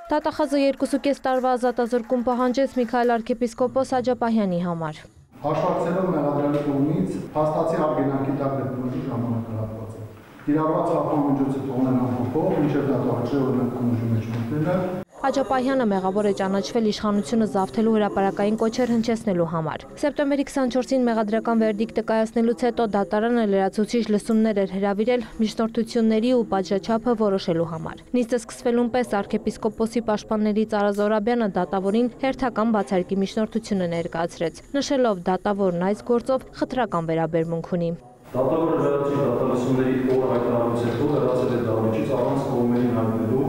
Դատախազը 2,5 տարվա ազատազրկում պահանջեց Միքայել arczepiskopos Աջապահյանի համար։ Հաշվարկելով մեղադրյալի կողմից փաստացի արգելանքի տակ գտնվելու ժամանակահատվածը։ Կիրառված ապահովամիջոցը թողնել ամփոփող, մինչև դատախազի օրինականություն մեջ մտնելը։ Աջապահյանը մեղավոր է ճանաչվել իշխանությունը զավթելու հրապարակային կոչեր հնչեցնելու համար։ Սեպտեմբերի 24-ին մեղադրական վերդիկտը կայացնելուց հետո դատարանը լրացուցիչ լսումներ էր հրավիրել միջնորդությունների ու պատժաչափը որոշելու համար։ Նիստը սկսվելուն պես arczepiskopos-ի պաշտպաններից Արա Զորաբյանը դատավորին հերթական բացարկի միջնորդությունը ներկայացրեց, նշելով դատավորն այս գործով խտրական վերաբերմունք ունի։ Դատավորը լրացուցիչ դատալսումների օր հայտարարությունից հետո հեռացել է դահլիճից առանց կողմերին հայտնելու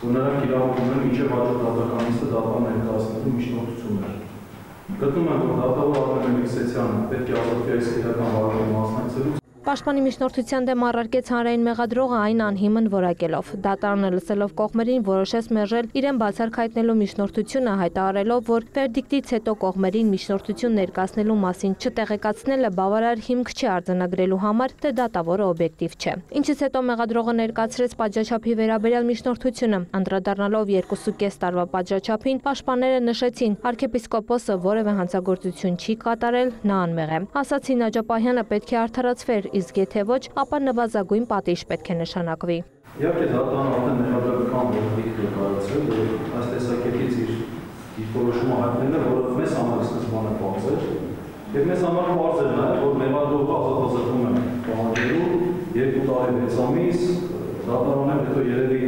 ու նրանք իրավունք ունեն մինչև հաջորդ դատական նիստը դատան ներկայացնելու միջնորդություններ։ Գտնում եմ, որ դատավոր Արմեն Մելիքսեցյանը պետք է ազատվի այս իրական վարակին մասնակցելուց։ Պաշտպանի միջնորդության դեմ առարկեց հանրային մեղադրողը այն անհիմն որակելով։ Դատարանը լսելով կողմերին որոշեց մերժել իրեն բացառք հայտնելու միջնորդությունը, հայտարարելով, որ վերդիկտից հետո կողմերին միջնորդություն ներկայացնելու մասին չտեղեկացնելը բավարար հիմք չի արձանագրելու համար, թե դատավորը օբյեկտիվ չէ։ Ինչից հետո մեղադրողը ներկայացրեց պատժաչափի վերաբերյալ միջնորդությունը, անդրադառնալով 2,5 տարվա պատժաչափին, պաշտպանները նշեցին, arczepiskopos-ը որևէ հանցագործություն չի կատարել, նա անմեղ է։ Ասացին Աջապահյանը պետք է արդարացվեր, իսկ եթե ոչ, ապա նվազագույն պատիժ պետք է նշանակվի։ Իհարկե դատարանը արդեն մեղադրական վերդիկտ է կայացրել, որ այս տեսակետից իր որոշումը հայտնելը, որը մեզ համար սկզբանը պարզ էր, եւ մեզ համար պարզ էր նաեւ, որ մեղադրողը ազատազրկում է պահանջելու 2 տարի 6 ամիս, դատարանը հետո երևի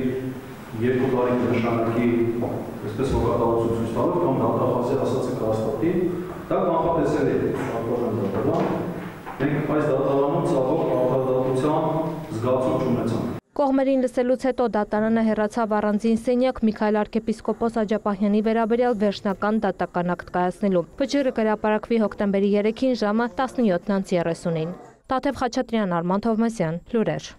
2 տարի նշանակի այսպես հոգատարություն ցույց տալով կամ դատախազի ասածը կհաստատի, դա կանխատեսել է դատարան դատարան։ Մենք այս դատարանում ցավոք արդարադատության զգացում չունեցանք։ Կողմերին լսելուց հետո դատարանը հեռացավ առանձին սենյակ Միքայել arczepiskopos Աջապահյանի վերաբերյալ վերջնական դատական ակտ կայացնելու։ Վճիռը կհրապարակվի հոկտեմբերի 3-ին ժամը 17:30-ին։ Տաթև Խաչատրյան, Արման Թովմասյան, լուրեր։